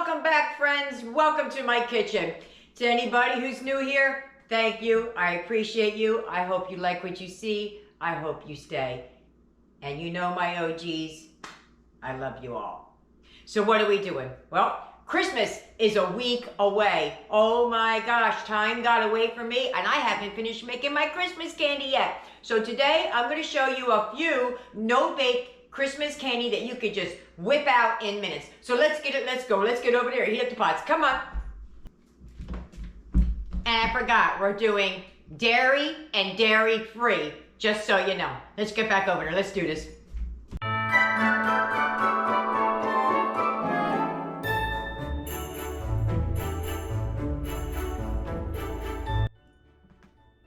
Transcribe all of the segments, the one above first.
welcome back, friends. Welcome to my kitchen. To anybody who's new here, thank you. I appreciate you. I hope you like what you see. I hope you stay. And you know my OGs, I love you all. So what are we doing? Well, Christmas is a week away. Oh my gosh, time got away from me and I haven't finished making my Christmas candy yet. So today I'm going to show you a few no-bake Christmas candy that you could just whip out in minutes. So let's get it, let's go. Let's get over there, heat up the pots. Come on. And I forgot, we're doing dairy and dairy-free, just so you know. Let's get back over there. Let's do this.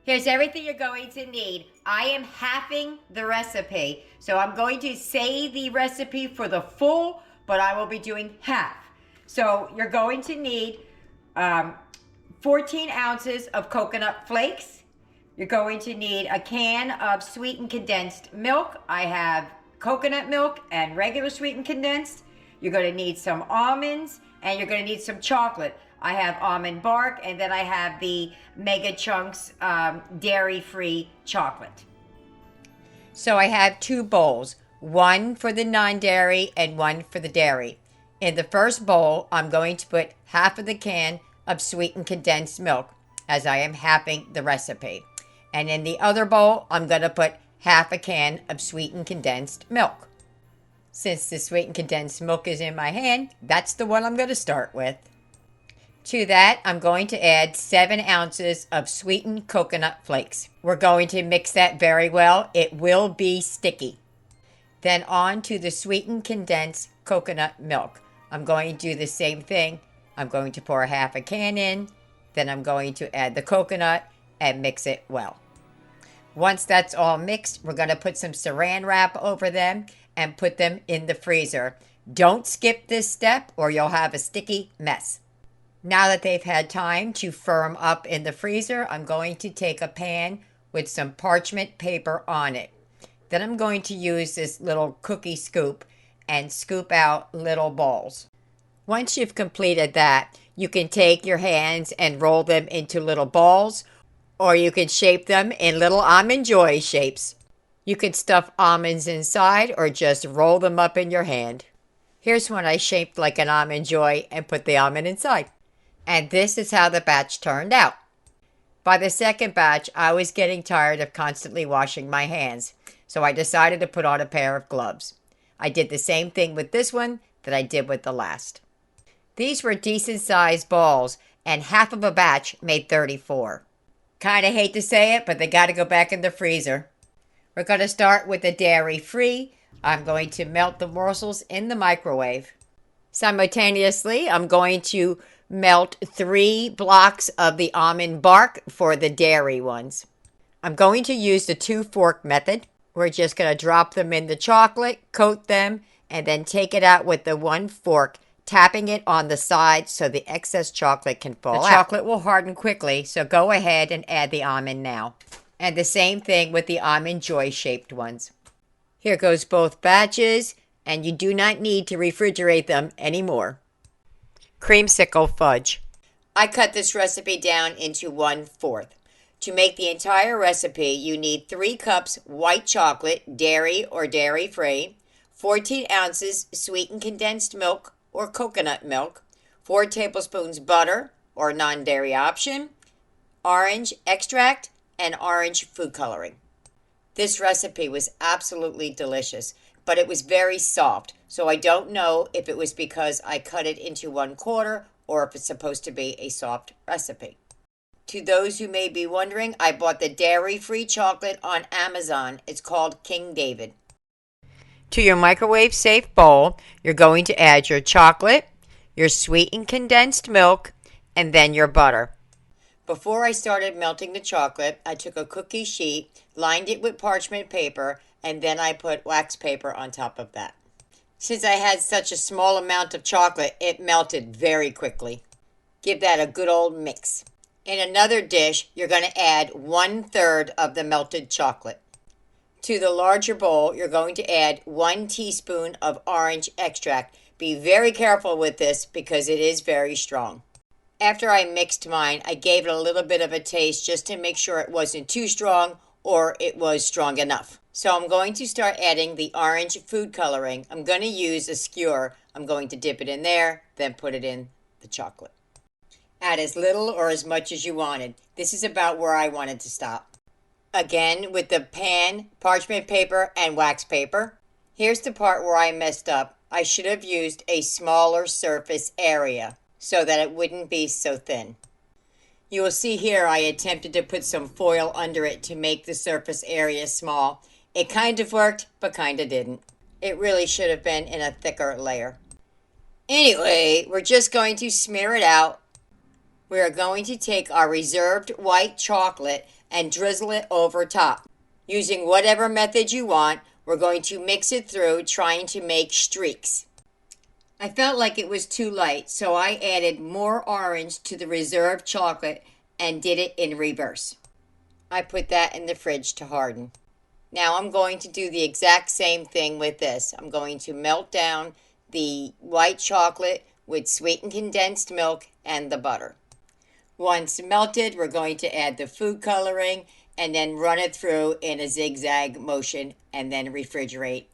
Here's everything you're going to need. I am halving the recipe. So I'm going to say the recipe for the full, but I will be doing half. So you're going to need 14 ounces of coconut flakes. You're going to need a can of sweetened condensed milk. I have coconut milk and regular sweetened condensed. You're going to need some almonds and you're going to need some chocolate. I have almond bark, and then I have the Mega Chunks dairy-free chocolate. So I have two bowls, one for the non-dairy and one for the dairy. In the first bowl, I'm going to put half of the can of sweetened condensed milk, as I am halving the recipe. And in the other bowl, I'm going to put half a can of sweetened condensed milk. Since the sweetened condensed milk is in my hand, that's the one I'm going to start with. To that, I'm going to add 7 ounces of sweetened coconut flakes. We're going to mix that very well. It will be sticky. Then on to the sweetened condensed coconut milk. I'm going to do the same thing. I'm going to pour half a can in. Then I'm going to add the coconut and mix it well. Once that's all mixed, we're going to put some saran wrap over them and put them in the freezer. Don't skip this step or you'll have a sticky mess. Now that they've had time to firm up in the freezer, I'm going to take a pan with some parchment paper on it. Then I'm going to use this little cookie scoop and scoop out little balls. Once you've completed that, you can take your hands and roll them into little balls, or you can shape them in little Almond Joy shapes. You can stuff almonds inside or just roll them up in your hand. Here's one I shaped like an Almond Joy and put the almond inside. And this is how the batch turned out. By the second batch, I was getting tired of constantly washing my hands, so I decided to put on a pair of gloves. I did the same thing with this one that I did with the last. These were decent-sized balls, and half of a batch made 34. Kinda hate to say it, but they gotta go back in the freezer. We're gonna start with the dairy-free. I'm going to melt the morsels in the microwave. Simultaneously, I'm going to melt 3 blocks of the almond bark for the dairy ones. I'm going to use the 2-fork method. We're just going to drop them in the chocolate, coat them, and then take it out with the 1 fork, tapping it on the side so the excess chocolate can fall out. The chocolate will harden quickly, so go ahead and add the almond now. And the same thing with the Almond Joy shaped ones. Here goes both batches, and you do not need to refrigerate them anymore. Creamsicle fudge. I cut this recipe down into 1/4. To make the entire recipe, you need 3 cups white chocolate, dairy or dairy-free, 14 ounces sweetened condensed milk or coconut milk, 4 tablespoons butter or non-dairy option, orange extract, and orange food coloring. This recipe was absolutely delicious, but it was very soft, so I don't know if it was because I cut it into 1/4 or if it's supposed to be a soft recipe. To those who may be wondering, I bought the dairy-free chocolate on Amazon. It's called King David. To your microwave-safe bowl, you're going to add your chocolate, your sweetened condensed milk, and then your butter. Before I started melting the chocolate, I took a cookie sheet, lined it with parchment paper, and then I put wax paper on top of that. Since I had such a small amount of chocolate, it melted very quickly. Give that a good old mix. In another dish, you're going to add 1/3 of the melted chocolate. To the larger bowl, you're going to add 1 teaspoon of orange extract Be very careful with this because it is very strong. After I mixed mine, I gave it a little bit of a taste just to make sure it wasn't too strong or it was strong enough. So I'm going to start adding the orange food coloring. I'm going to use a skewer. I'm going to dip it in there, then put it in the chocolate. Add as little or as much as you wanted. This is about where I wanted to stop. Again, with the pan, parchment paper, and wax paper. Here's the part where I messed up. I should have used a smaller surface area so that it wouldn't be so thin. You will see here I attempted to put some foil under it to make the surface area small. It kind of worked, but kind of didn't. It really should have been in a thicker layer. Anyway, we're just going to smear it out. We are going to take our reserved white chocolate and drizzle it over top. Using whatever method you want, we're going to mix it through, trying to make streaks. I felt like it was too light, so I added more orange to the reserved chocolate and did it in reverse. I put that in the fridge to harden. Now I'm going to do the exact same thing with this. I'm going to melt down the white chocolate with sweetened condensed milk and the butter. Once melted, we're going to add the food coloring and then run it through in a zigzag motion and then refrigerate.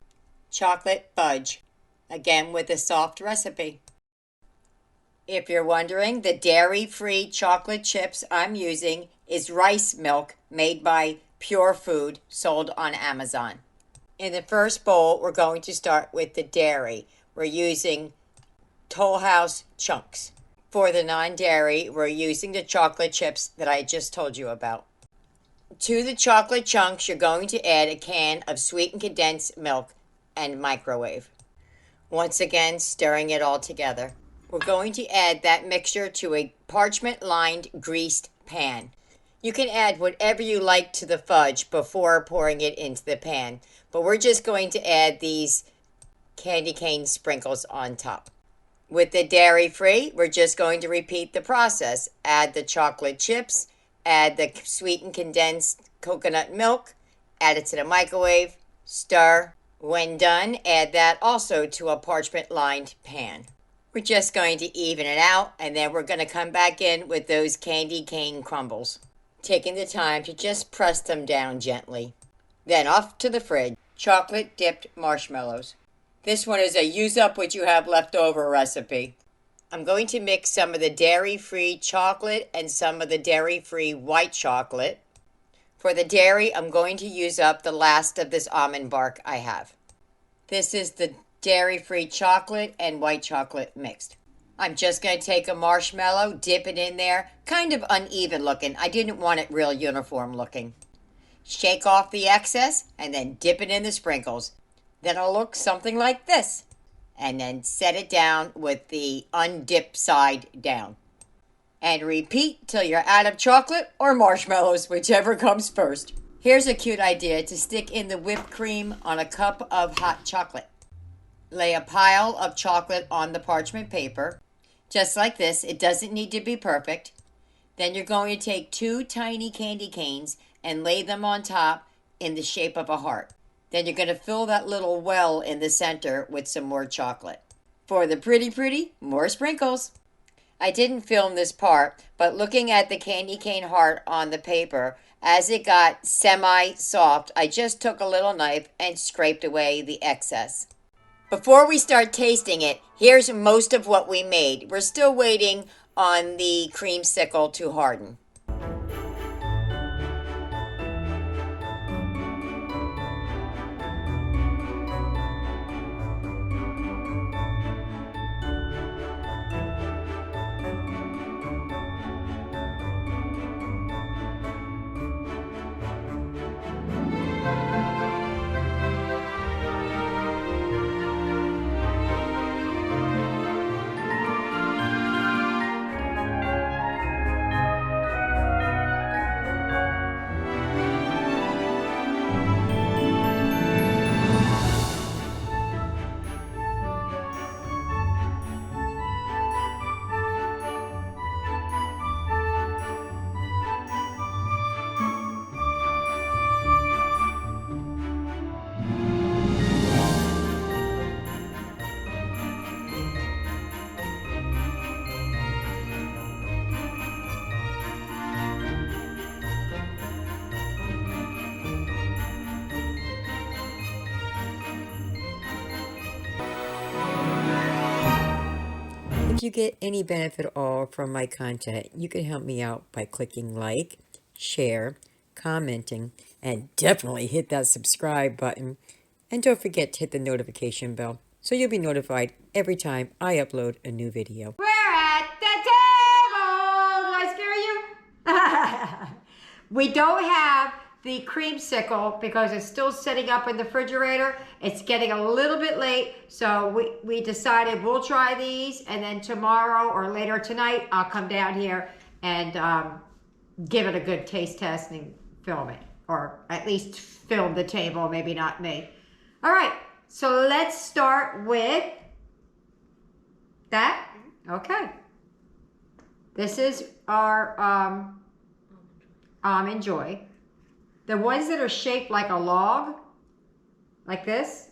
Chocolate fudge, again with a soft recipe. If you're wondering, the dairy-free chocolate chips I'm using is rice milk made by Pure Food, sold on Amazon. In the first bowl, we're going to start with the dairy. We're using Toll House chunks. For the non-dairy, we're using the chocolate chips that I just told you about. To the chocolate chunks, you're going to add a can of sweetened condensed milk and microwave. Once again, stirring it all together. We're going to add that mixture to a parchment-lined greased pan. You can add whatever you like to the fudge before pouring it into the pan, but we're just going to add these candy cane sprinkles on top. With the dairy-free, we're just going to repeat the process. Add the chocolate chips, add the sweetened condensed coconut milk, add it to the microwave, stir. When done, add that also to a parchment-lined pan. We're just going to even it out, and then we're going to come back in with those candy cane crumbles, taking the time to just press them down gently. Then off to the fridge. Chocolate-dipped marshmallows. This one is a use up what you have left over recipe. I'm going to mix some of the dairy-free chocolate and some of the dairy-free white chocolate. For the dairy, I'm going to use up the last of this almond bark I have. This is the dairy-free chocolate and white chocolate mixed. I'm just going to take a marshmallow, dip it in there, kind of uneven looking. I didn't want it real uniform looking. Shake off the excess and then dip it in the sprinkles. Then it'll look something like this. And then set it down with the undipped side down. And repeat till you're out of chocolate or marshmallows, whichever comes first. Here's a cute idea to stick in the whipped cream on a cup of hot chocolate. Lay a pile of chocolate on the parchment paper. Just like this. It doesn't need to be perfect. Then you're going to take 2 tiny candy canes and lay them on top in the shape of a heart. Then you're going to fill that little well in the center with some more chocolate. For the pretty, more sprinkles. I didn't film this part, but looking at the candy cane heart on the paper, as it got semi-soft, I just took a little knife and scraped away the excess. Before we start tasting it, here's most of what we made. We're still waiting on the creamsicle to harden. If you get any benefit at all from my content, you can help me out by clicking like, share, commenting, and definitely hit that subscribe button. And don't forget to hit the notification bell so you'll be notified every time I upload a new video. We're at the table! Did I scare you? We don't have the creamsicle because it's still sitting up in the refrigerator. It's getting a little bit late, so we decided we'll try these, and then tomorrow or later tonight, I'll come down here and give it a good taste test and film it, or at least film the table, maybe not me. All right, so let's start with that. Okay. This is our Almond Joy. The ones that are shaped like a log, like this,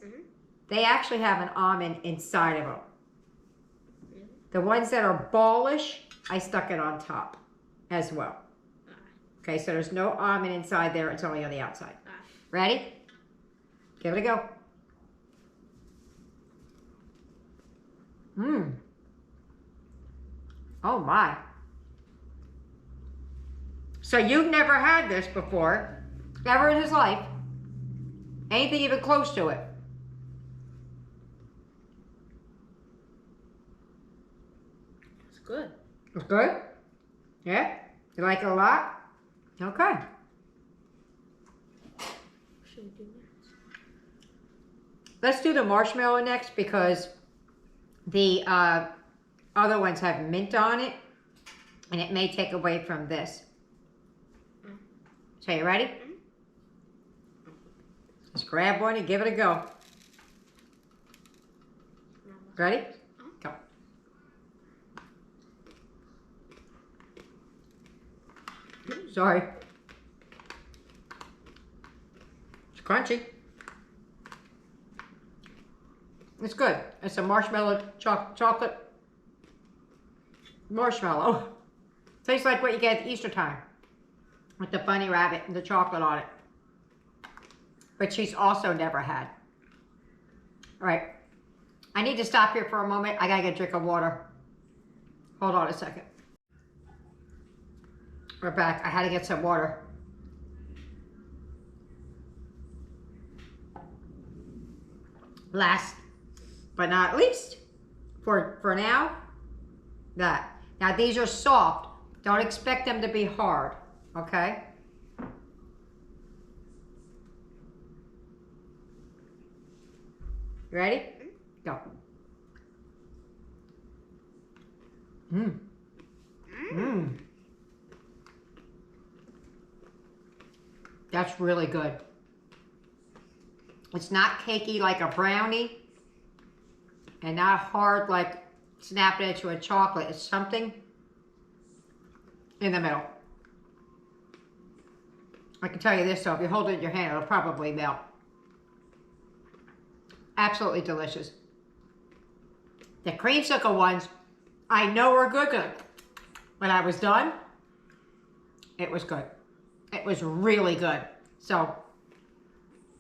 they actually have an almond inside of them. The ones that are ballish, I stuck it on top as well. Okay, so there's no almond inside there, it's only on the outside. Ready? Give it a go. Oh my. So you've never had this before. Ever in his life, anything even close to it. It's good. It's good? Yeah? You like it a lot? Okay. Should we do next? Let's do the marshmallow next because the other ones have mint on it and it may take away from this. So you ready? Just grab one and give it a go. Ready? Go. Sorry. It's crunchy. It's good. It's a marshmallow chocolate marshmallow. Tastes like what you get at Easter time with the bunny rabbit and the chocolate on it. But she's also never had. All right, I need to stop here for a moment. I gotta get a drink of water. Hold on a second. We're back. I had to get some water. Last but not least, for now, that. Now these are soft. Don't expect them to be hard, okay? Ready? Go. That's really good. It's not cakey like a brownie and not hard like snapping into a chocolate. It's something in the middle. I can tell you this though, if you hold it in your hand, it'll probably melt. Absolutely delicious. The creamsicle ones, I know are good. When I was done, it was good. It was really good. So,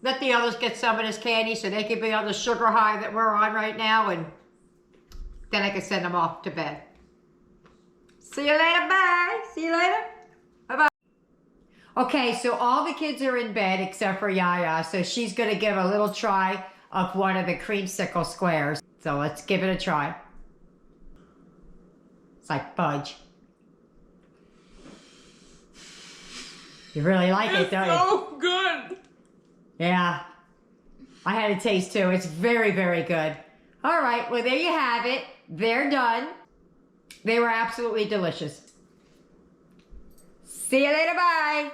let the others get some of this candy so they can be on the sugar high that we're on right now, and then I can send them off to bed. See you later, bye. See you later. Bye-bye. Okay, so all the kids are in bed except for Yaya, so she's gonna give a little try of one of the creamsicle squares. So let's give it a try. It's like fudge. You really like it, don't you? It's so good. Yeah. I had a taste too. It's very, very good. All right, well there you have it. They're done. They were absolutely delicious. See you later, bye.